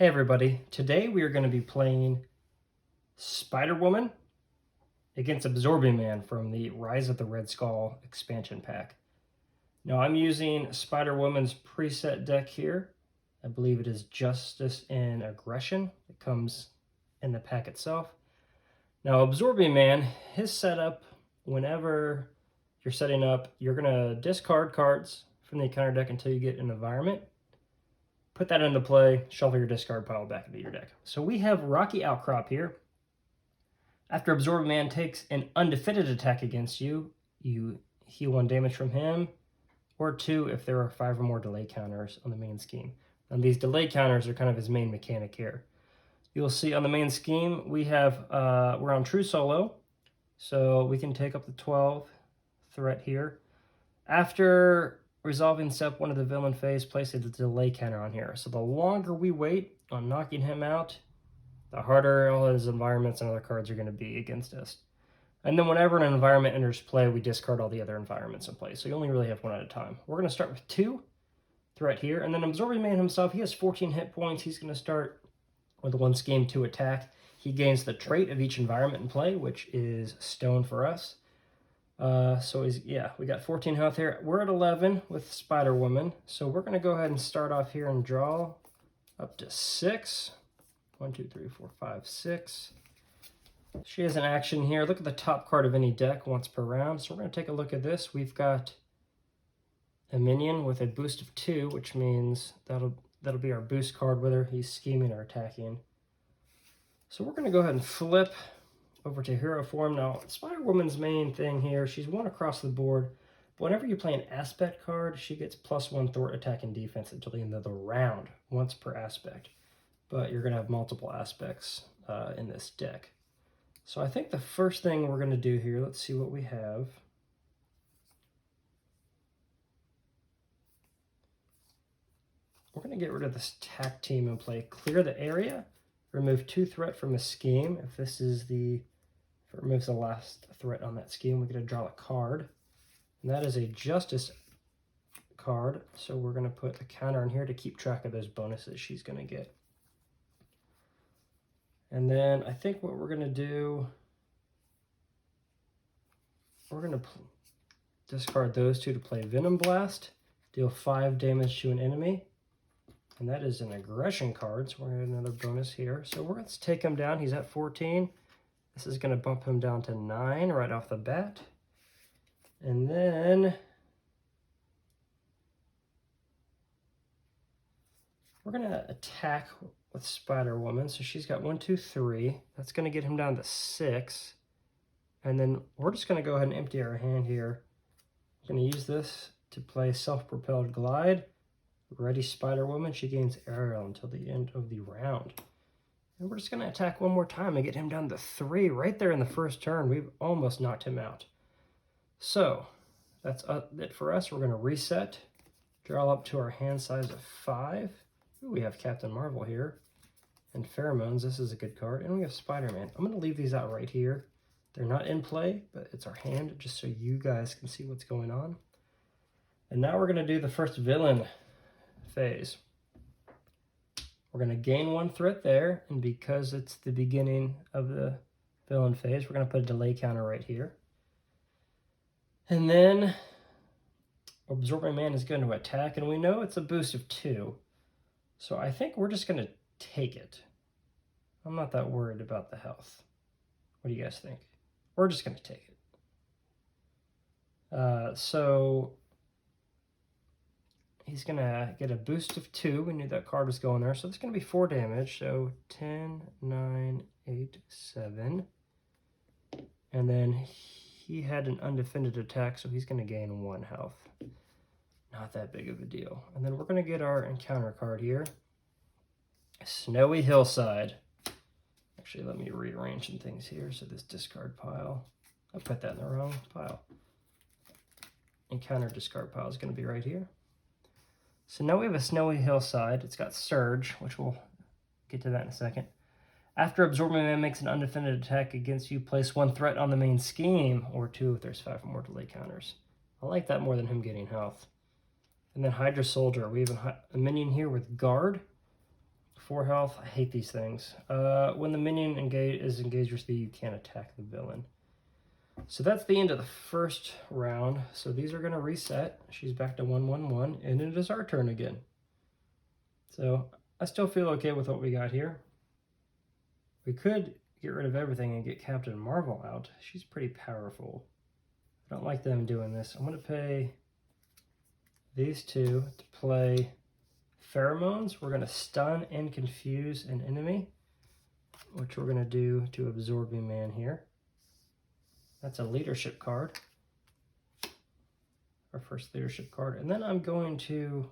Hey everybody, today we are going to be playing Spider-Woman against Absorbing Man from the Rise of the Red Skull expansion pack. Now I'm using Spider-Woman's preset deck here. I believe it is Justice and Aggression. It comes in the pack itself. Now Absorbing Man, his setup, whenever you're setting up, you're going to discard cards from the encounter deck until you get an environment. Put that into play, shuffle your discard pile back into your deck. So we have Rocky Outcrop here. After Absorbing Man takes an undefeated attack against you, you heal 1 damage from him, or 2 if there are 5 or more delay counters on the main scheme. And these delay counters are kind of his main mechanic here. You'll see on the main scheme, we have, we're on True Solo, so we can take up the 12 threat here. After resolving step 1 of the villain phase, place a delay counter on here. So the longer we wait on knocking him out, the harder all his environments and other cards are going to be against us. And then whenever an environment enters play, we discard all the other environments in play. So you only really have 1 at a time. We're going to start with 2 threat here. And then Absorbing Man himself, he has 14 hit points. He's going to start with 1 scheme 2 attack. He gains the trait of each environment in play, which is stone for us. We got 14 health here. We're at 11 with Spider-Woman. So we're going to go ahead and start off here and draw up to 6. 1, 2, 3, 4, 5, 6. She has an action here. Look at the top card of any deck once per round. So we're going to take a look at this. We've got a minion with a boost of 2, which means that'll be our boost card, whether he's scheming or attacking. So we're going to go ahead and flip over to hero form. Now, Spider-Woman's main thing here, she's 1 across the board. But whenever you play an aspect card, she gets +1 thwart attack and defense until the end of the round, once per aspect. But you're going to have multiple aspects in this deck. So I think the first thing we're going to do here, let's see what we have. We're going to get rid of this tack team and play clear the area. Remove 2 threat from a scheme. If it removes the last threat on that scheme, we get to draw a card. And that is a Justice card. So we're going to put a counter in here to keep track of those bonuses she's going to get. And then I think what we're going to do, we're going to discard those 2 to play Venom Blast. Deal 5 damage to an enemy. And that is an aggression card, so we're going to get another bonus here. So we're going to take him down. He's at 14. This is going to bump him down to 9 right off the bat. And then we're going to attack with Spider-Woman. So she's got 1, 2, 3. That's going to get him down to 6. And then we're just going to go ahead and empty our hand here. We're going to use this to play Self-Propelled Glide. Ready Spider-Woman, she gains aerial until the end of the round. And we're just going to attack 1 more time and get him down to 3 right there in the first turn. We've almost knocked him out. So that's it for us. We're going to reset, draw up to our hand size of 5. Ooh, we have Captain Marvel here. And Pheromones, this is a good card. And we have Spider-Man. I'm going to leave these out right here. They're not in play, but it's our hand just so you guys can see what's going on. And now we're going to do the first villain phase. We're going to gain 1 threat there, and because it's the beginning of the villain phase, we're going to put a delay counter right here. And then Absorbing Man is going to attack, and we know it's a boost of 2. So I think we're just going to take it. I'm not that worried about the health. What do you guys think? We're just going to take it. So he's going to get a boost of 2. We knew that card was going there. So it's going to be 4 damage. So 10, 9, 8, 7. And then he had an undefended attack, so he's going to gain 1 health. Not that big of a deal. And then we're going to get our encounter card here. Snowy Hillside. Actually, let me rearrange some things here. So this discard pile, I put that in the wrong pile. Encounter discard pile is going to be right here. So now we have a Snowy Hillside. It's got Surge, which we'll get to that in a second. After Absorbing Man makes an undefended attack against you, place 1 threat on the main scheme, or 2 if there's 5 or more delay counters. I like that more than him getting health. And then Hydra Soldier. We have a minion here with Guard. 4 health. I hate these things. When the minion is engaged with you, you can't attack the villain. So that's the end of the first round. So these are going to reset. She's back to 1-1-1, and it is our turn again. So I still feel okay with what we got here. We could get rid of everything and get Captain Marvel out. She's pretty powerful. I don't like them doing this. I'm going to pay these two to play Pheromones. We're going to stun and confuse an enemy, which we're going to do to Absorbing Man here. That's a leadership card. Our first leadership card. And then I'm going to...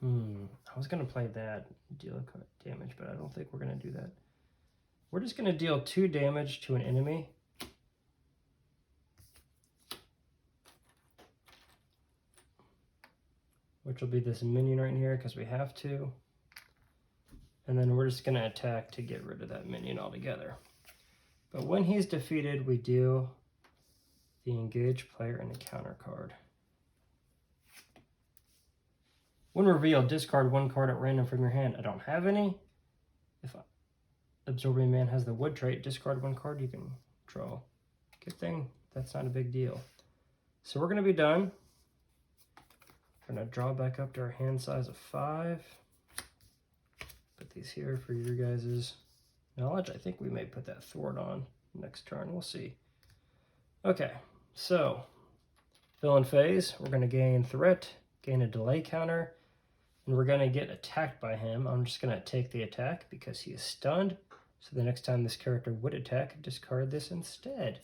I was going to play that, deal damage, but I don't think we're going to do that. We're just going to deal 2 damage to an enemy. Which will be this minion right here because we have to. And then we're just going to attack to get rid of that minion altogether. But when he's defeated, we deal the engaged player an encounter card. When revealed, discard 1 card at random from your hand. I don't have any. If Absorbing Man has the wood trait, discard 1 card, you can draw. Good thing, that's not a big deal. So we're going to be done. We're going to draw back up to our hand size of 5. Put these here for your guys' knowledge. I think we may put that thwart on next turn. We'll see. Okay, so villain phase. We're going to gain threat, gain a delay counter, and we're going to get attacked by him. I'm just going to take the attack because he is stunned. So the next time this character would attack, discard this instead.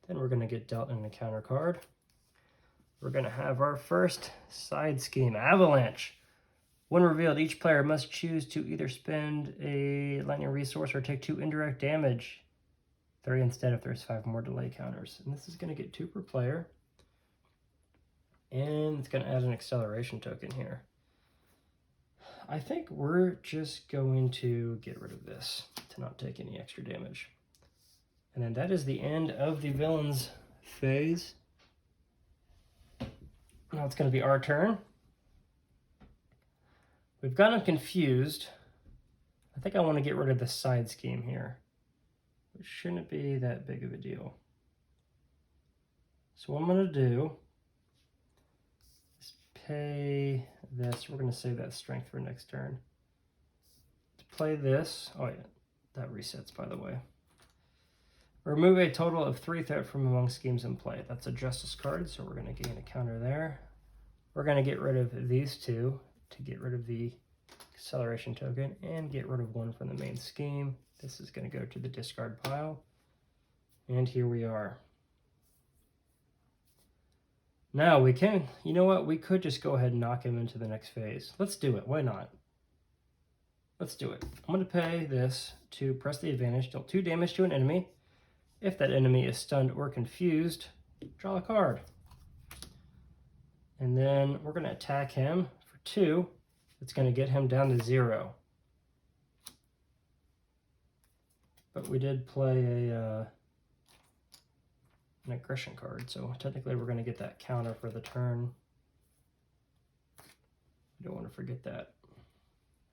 Then we're going to get dealt an encounter card. We're going to have our first side scheme, Avalanche. When revealed, each player must choose to either spend a lightning resource or take 2 indirect damage. 3 instead if there's 5 more delay counters. And this is going to get 2 per player. And it's going to add an acceleration token here. I think we're just going to get rid of this to not take any extra damage. And then that is the end of the villains phase. Now it's going to be our turn. We've got them confused. I think I want to get rid of the side scheme here, which shouldn't be that big of a deal. So what I'm going to do is pay this. We're going to save that strength for next turn. To play this, oh yeah, that resets by the way. Remove a total of 3 threat from among schemes in play. That's a justice card, so we're going to gain a counter there. We're going to get rid of these 2 to get rid of the acceleration token and get rid of 1 from the main scheme. This is going to go to the discard pile. And here we are. Now we can, you know what, we could just go ahead and knock him into the next phase. Let's do it, why not? Let's do it. I'm going to pay this to press the advantage, deal 2 damage to an enemy. If that enemy is stunned or confused, draw a card. And then we're going to attack him for 2. It's going to get him down to 0. But we did play an aggression card, so technically we're going to get that counter for the turn. You don't want to forget that,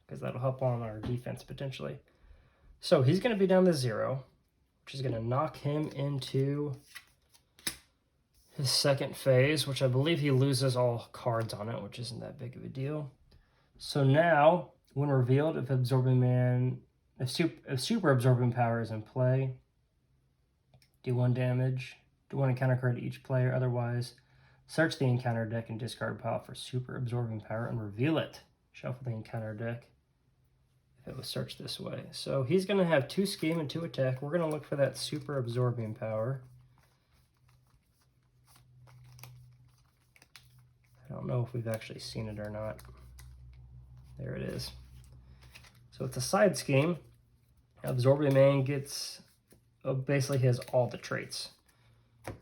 because that'll help on our defense potentially. So he's going to be down to 0, which is going to knock him into his second phase, which I believe he loses all cards on it, which isn't that big of a deal. So now, when revealed, if Super Absorbing Power is in play, do 1 damage, do 1 encounter card to each player. Otherwise, search the encounter deck and discard pile for Super Absorbing Power and reveal it. Shuffle the encounter deck if it was searched this way. So he's going to have 2 scheme and 2 attack. We're going to look for that Super Absorbing Power. I don't know if we've actually seen it or not. There it is. So it's a side scheme. Absorbing Man gets, basically has all the traits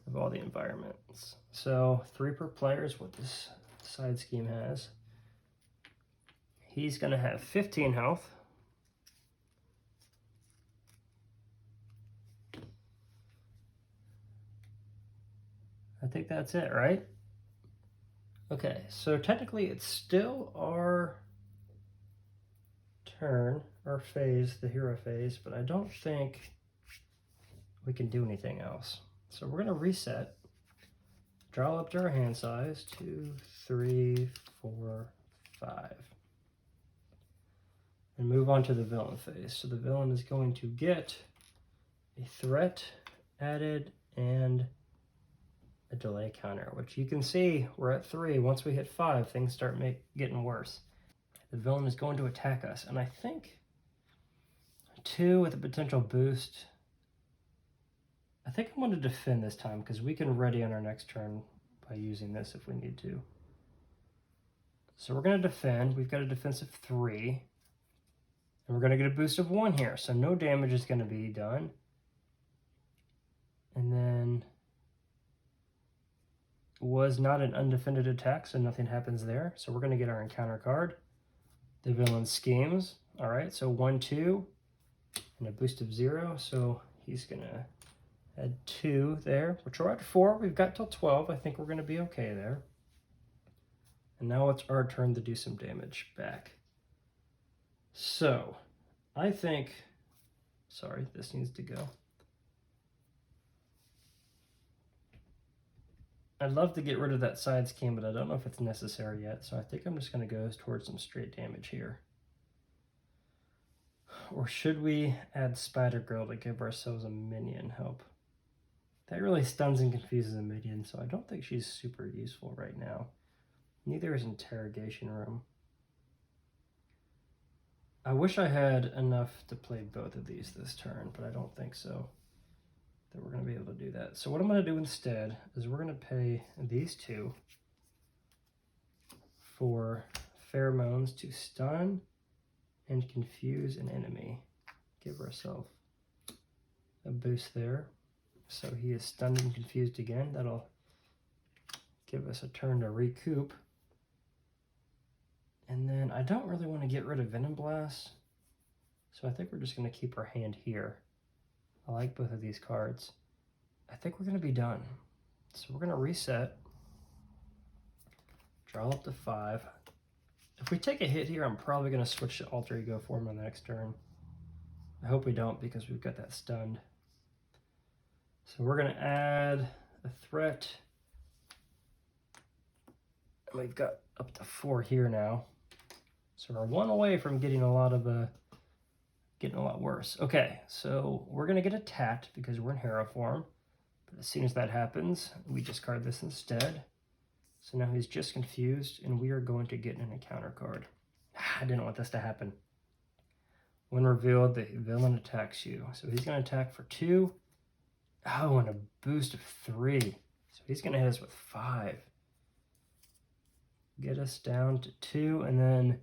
of all the environments. So 3 per player is what this side scheme has. He's going to have 15 health. I think that's it, right? Okay, so technically it's still our turn, our phase, the hero phase, but I don't think we can do anything else. So we're going to reset, draw up to our hand size, 2, 3, 4, 5. And move on to the villain phase. So the villain is going to get a threat added and a delay counter, which you can see we're at 3. Once we hit 5, things start getting worse. The villain is going to attack us, and I think 2 with a potential boost. I think I'm going to defend this time because we can ready on our next turn by using this if we need to. So we're going to defend. We've got a defensive 3. And we're going to get a boost of 1 here, so no damage is going to be done. And then was not an undefended attack, so nothing happens there. So we're going to get our encounter card. The villain schemes. All right, so 1, 2, and a boost of 0. So he's going to add 2 there, which we're at 4. We've got till 12. I think we're going to be okay there. And now it's our turn to do some damage back. So I think, sorry, this needs to go. I'd love to get rid of that side scheme, but I don't know if it's necessary yet. So I think I'm just going to go towards some straight damage here. Or should we add Spider Girl to give ourselves a minion help? That really stuns and confuses a minion, so I don't think she's super useful right now. Neither is Interrogation Room. I wish I had enough to play both of these this turn, but I don't think so. That we're going to be able to do that. So what I'm going to do instead is we're going to pay these 2 for pheromones to stun and confuse an enemy. Give ourselves a boost there. So he is stunned and confused again. That'll give us a turn to recoup. And then I don't really want to get rid of Venom Blast, so I think we're just going to keep our hand here. I like both of these cards. I think we're going to be done. So we're going to reset, draw up to 5. If we take a hit here, I'm probably going to switch to Alter Ego form on the next turn. I hope we don't because we've got that stunned. So we're going to add a threat. And we've got up to 4 here now. So we're 1 away from getting a lot worse. Okay, so we're gonna get attacked because we're in hero form. But as soon as that happens, we discard this instead. So now he's just confused, and we are going to get an encounter card. I didn't want this to happen. When revealed, the villain attacks you. So he's gonna attack for 2. Oh, and a boost of 3. So he's gonna hit us with 5. Get us down to 2, and then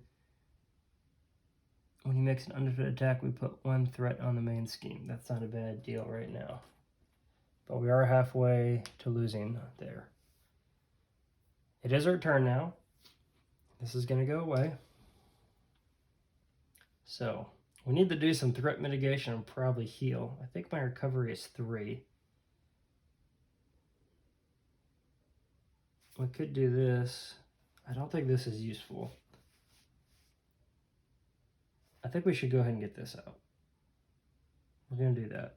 when he makes an undefeated attack, we put 1 threat on the main scheme. That's not a bad deal right now. But we are halfway to losing there. It is our turn now. This is going to go away. So we need to do some threat mitigation and probably heal. I think my recovery is 3. We could do this. I don't think this is useful. I think we should go ahead and get this out. We're going to do that.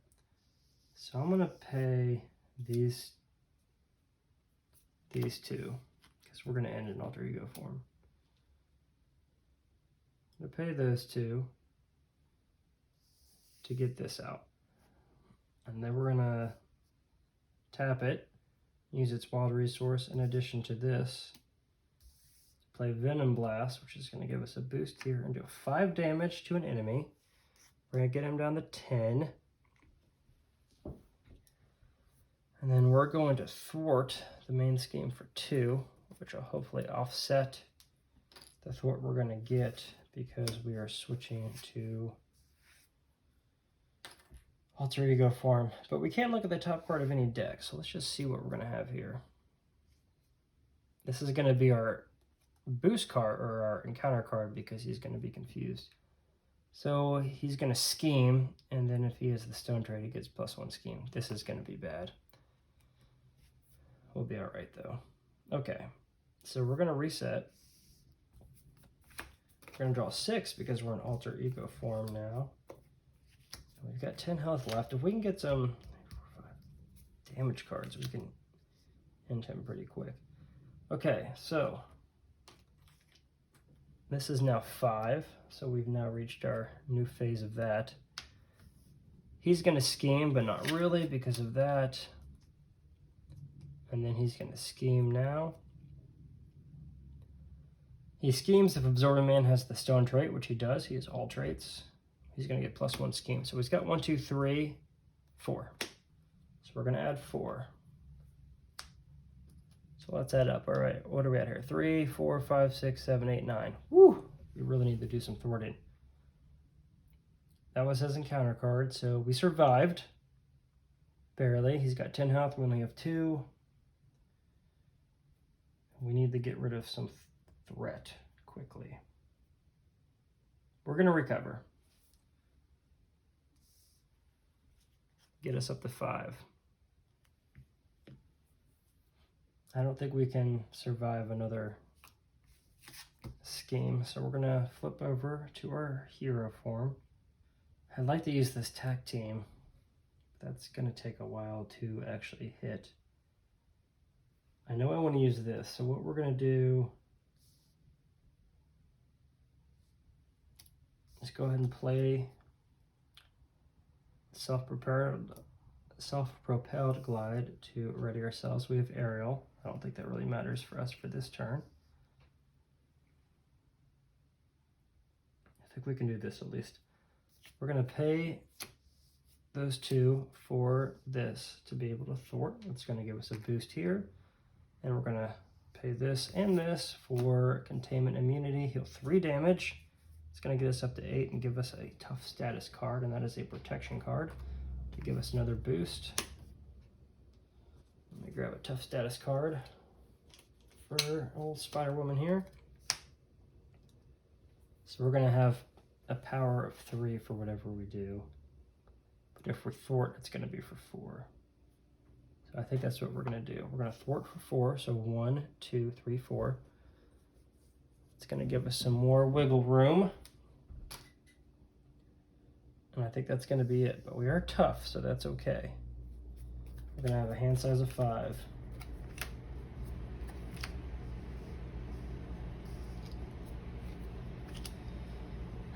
So I'm going to pay these 2 because we're going to end in Alter Ego form. I'm going to pay those 2 to get this out. And then we're going to tap it, use its wild resource in addition to this. Play Venom Blast, which is going to give us a boost here and do 5 damage to an enemy. We're going to get him down to 10. And then we're going to thwart the main scheme for 2, which will hopefully offset the thwart we're going to get because we are switching to Alter Ego form. But we can't look at the top card of any deck, so let's just see what we're going to have here. This is going to be our boost card or our encounter card because he's going to be confused. So he's going to scheme, and then if he has the stone trade, he gets +1 scheme. This is going to be bad. We'll be all right though. Okay, so we're going to reset, We're gonna draw 6 because we're in alter ego form now. We've got 10 health left. If we can get some damage cards, we can end him pretty quick. Okay, so this is now 5, so we've now reached our new phase of that. He's going to scheme, but not really because of that. And then he's going to scheme now. He schemes if Absorbing Man has the stone trait, which he does. He has all traits. He's going to get +1 scheme. So he's got 1, 2, 3, 4. So we're going to add 4. So let's add up. All right, what are we at here? 3, 4, 5, 6, 7, 8, 9. Woo! We really need to do some thwarting. That was his encounter card, so we survived. Barely. He's got 10 health, we only have 2. We need to get rid of some threat quickly. We're going to recover. Get us up to 5. I don't think we can survive another scheme, so we're going to flip over to our hero form. I'd like to use this tag team. That's going to take a while to actually hit. I know I want to use this, so what we're going to do is go ahead and play self-propelled glide to ready ourselves. We have aerial. I don't think that really matters for us for this turn. I think we can do this at least. We're going to pay those 2 for this to be able to thwart. It's going to give us a boost here. And we're going to pay this and this for containment immunity, heal 3 damage. It's going to get us up to 8 and give us a tough status card, and that is a protection card to give us another boost. Let me grab a tough status card for old Spider-Woman here. So we're going to have a power of 3 for whatever we do. But if we're thwart, it's going to be for 4. So I think that's what we're going to do. We're going to thwart for 4. So 1, 2, 3, 4. It's going to give us some more wiggle room. And I think that's going to be it. But we are tough, so that's okay. We're going to have a hand size of 5.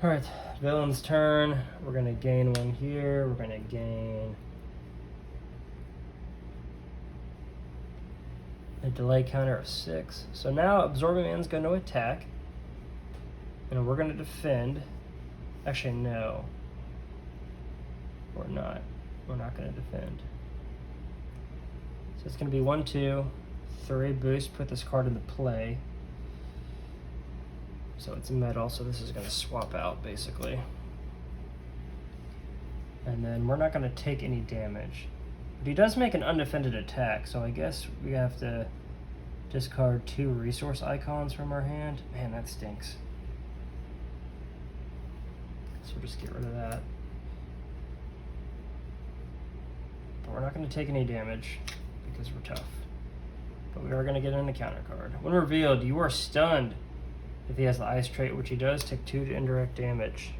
All right, villain's turn. We're going to gain 1 here. We're going to gain a delay counter of 6. So now Absorbing Man's going to attack. And we're going to defend. Actually, no. We're not. We're not going to defend. So it's going to be 1, 2, 3 boost. Put this card into play. So it's metal, so this is going to swap out basically. And then we're not going to take any damage. But he does make an undefended attack, so I guess we have to discard 2 resource icons from our hand. Man, that stinks. So we'll just get rid of that. But we're not going to take any damage because we're tough. But we are going to get an encounter card. When revealed, you are stunned. If he has the ice trait, which he does, take 2 to indirect damage.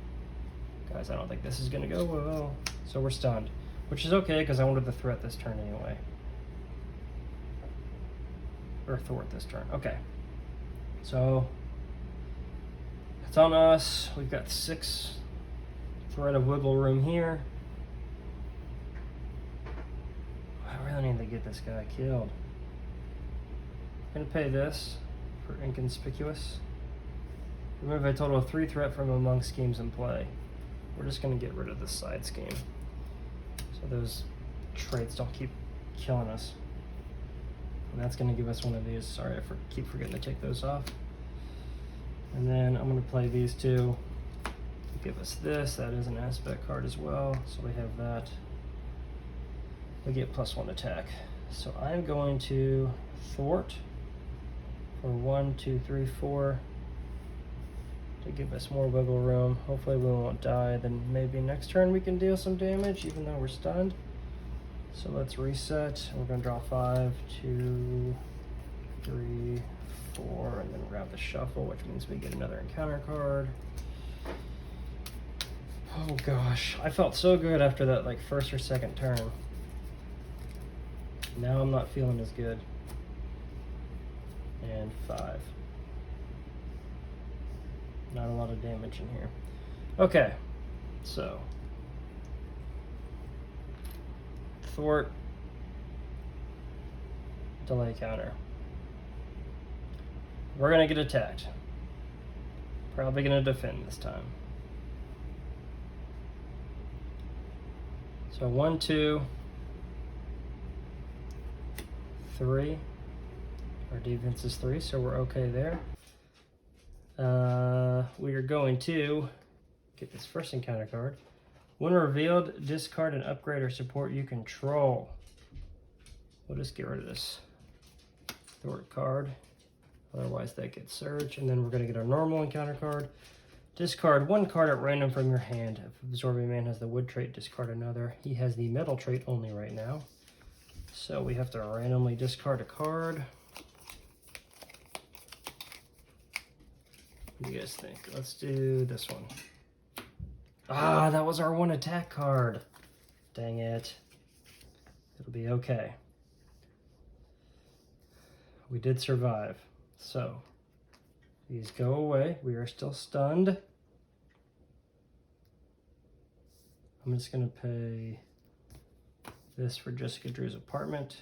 Guys, I don't think this is going to go well. So we're stunned, which is okay because I wanted the threat this turn anyway. Or thwart this turn. Okay. So it's on us. We've got 6 threat of wiggle room here. I really need to get this guy killed. I'm going to pay this for inconspicuous. Remove a total of 3 threat from among schemes in play. We're just going to get rid of this side scheme, so those traits don't keep killing us. And that's going to give us one of these. Sorry, I keep forgetting to take those off. And then I'm going to play these 2 to give us this. That is an aspect card as well, so we have that. We get +1 attack. So I'm going to thwart for 1, 2, 3, 4. To give us more wiggle room. Hopefully we won't die. Then maybe next turn we can deal some damage even though we're stunned. So let's reset. We're going to draw 5, 2, 3, 4, and then we're gonna have the shuffle, which means we get another encounter card. Oh gosh, I felt so good after that like first or second turn. Now I'm not feeling as good. And 5. Not a lot of damage in here. Okay, so thwart, delay counter. We're gonna get attacked. Probably gonna defend this time. So 1, 2, 3. Our defense is 3, so we're okay there. We are going to get this first encounter card. When revealed, discard and upgrade or support you control. We'll just get rid of this thwart card. Otherwise that gets surge. And then we're going to get our normal encounter card. Discard 1 card at random from your hand. If Absorbing Man has the wood trait, discard another. He has the metal trait only right now. So we have to randomly discard a card. What do you guys think? Let's do this one. Ah, that was our 1 attack card. Dang it. It'll be okay. We did survive. So, these go away. We are still stunned. I'm just going to pay this for Jessica Drew's apartment.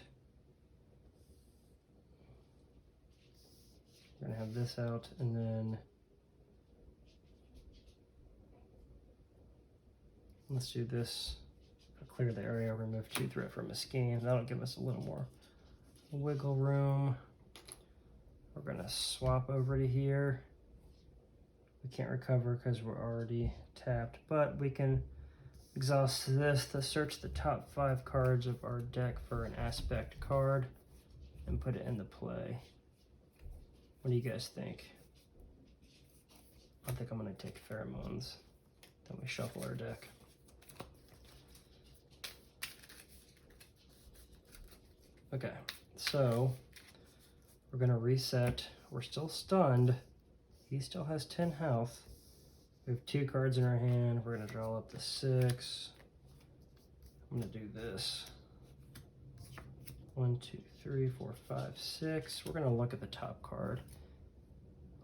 We're going to have this out, and then let's do this. I'll clear the area, remove 2 threat from a scheme. That'll give us a little more wiggle room. We're gonna swap over to here. We can't recover because we're already tapped, but we can exhaust this to search the top 5 cards of our deck for an aspect card and put it into play. What do you guys think? I think I'm gonna take Pheromones. Then we shuffle our deck. Okay, so we're gonna reset. We're still stunned. He still has 10 health. We have 2 cards in our hand. We're gonna draw up the 6. I'm gonna do this. 1, 2, 3, 4, 5, 6. We're gonna look at the top card.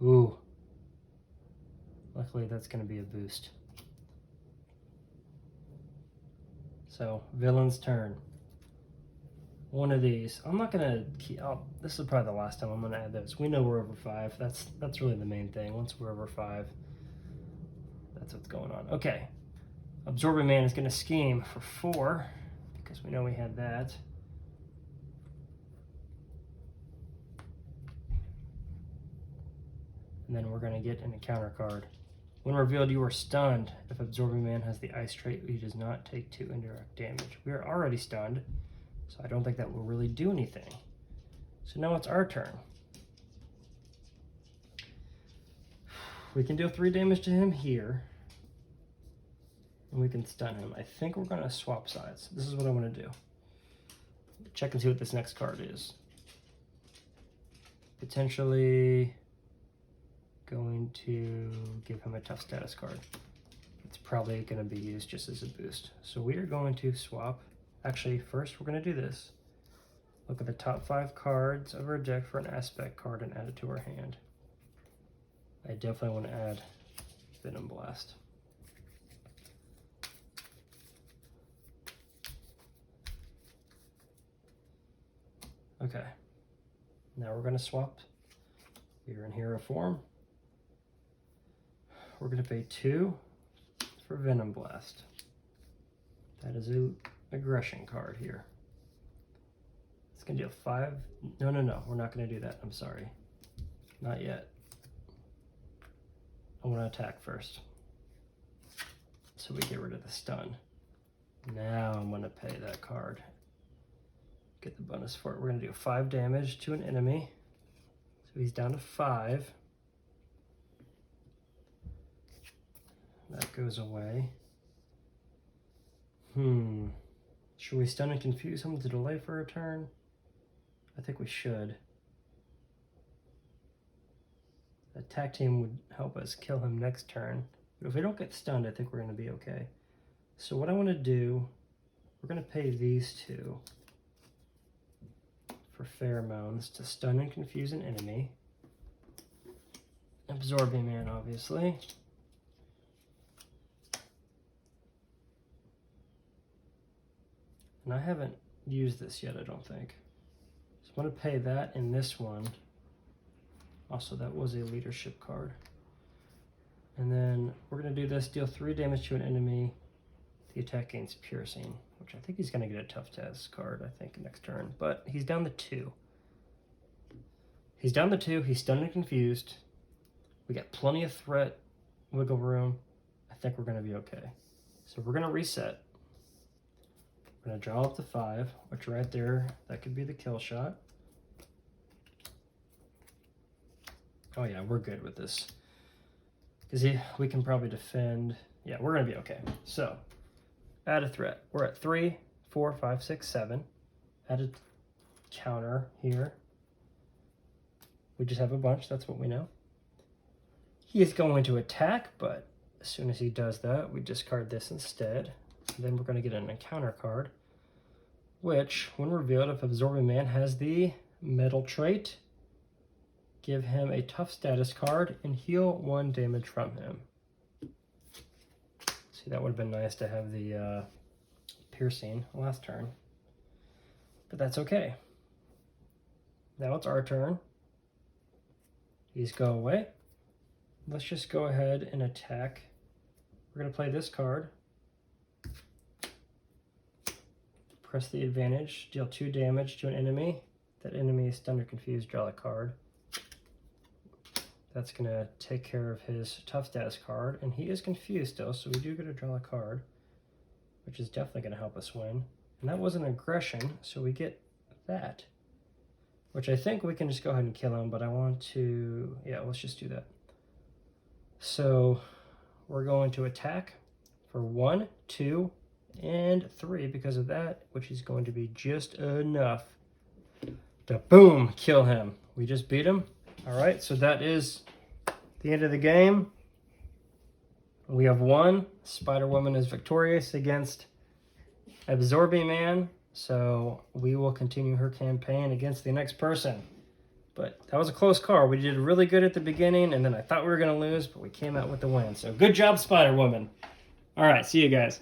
Ooh. Luckily that's gonna be a boost. So, villain's turn. One of these. I'm not gonna keep. This is probably the last time I'm gonna add those. We know we're over 5. That's really the main thing. Once we're over 5, that's what's going on. Okay. Absorbing Man is gonna scheme for 4 because we know we had that. And then we're gonna get an encounter card. When revealed, you are stunned. If Absorbing Man has the ice trait, he does not take 2 indirect damage. We are already stunned. So I don't think that will really do anything. So now it's our turn. We can deal 3 damage to him here. And we can stun him. I think we're gonna swap sides. This is what I wanna do. Check and see what this next card is. Potentially going to give him a tough status card. It's probably gonna be used just as a boost. So we are going to swap. Actually, first we're going to do this. Look at the top 5 cards of our deck for an aspect card and add it to our hand. I definitely want to add Venom Blast. Okay, now we're going to swap. We're in hero form. We're going to pay 2 for Venom Blast. That is a aggression card here. It's gonna deal 5. No, we're not gonna do that. I'm sorry. Not yet. I wanna attack first. So we get rid of the stun. Now I'm gonna pay that card. Get the bonus for it. We're gonna do 5 damage to an enemy. So he's down to 5. That goes away. Should we stun and confuse him to delay for a turn? I think we should. attack team would help us kill him next turn. But if we don't get stunned, I think we're going to be okay. So what I want to do, we're going to pay these two for pheromones to stun and confuse an enemy. Absorbing Man, obviously. And I haven't used this yet, I don't think. So I'm going to pay that in this one. Also, that was a leadership card. And then we're going to do this, deal 3 damage to an enemy. The attack gains piercing, which I think he's going to get a tough test card, I think, next turn. But he's down to 2. He's down to 2. He's stunned and confused. We got plenty of threat wiggle room. I think we're going to be okay. So we're going to reset. We're going to draw up to 5, which right there, that could be the kill shot. Oh yeah, we're good with this. Because we can probably defend. Yeah, we're going to be okay. So, add a threat. We're at 3, 4, 5, 6, 7. Add a counter here. We just have a bunch, that's what we know. He is going to attack, but as soon as he does that, we discard this instead. And then we're going to get an encounter card, which, when revealed, if Absorbing Man has the metal trait, give him a tough status card and heal 1 damage from him. See, that would have been nice to have the piercing last turn, but that's okay. Now it's our turn. These go away. Let's just go ahead and attack. We're going to play this card. Press the advantage, deal 2 damage to an enemy. That enemy is stunned or confused, draw a card. That's going to take care of his tough status card, and he is confused still, so we do get to draw a card, which is definitely going to help us win. And that was an aggression, so we get that, which I think we can just go ahead and kill him, but I want to, yeah, let's just do that. So we're going to attack for 1, 2, and 3 because of that, which is going to be just enough to boom, kill him. We just beat him. All right, so that is the end of the game. We have won. Spider-Woman is victorious against Absorbing Man, so we will continue her campaign against the next person. But that was a close call. We did really good at the beginning, and then I thought we were going to lose, but we came out with the win. So good job, Spider-Woman. All right, see you guys.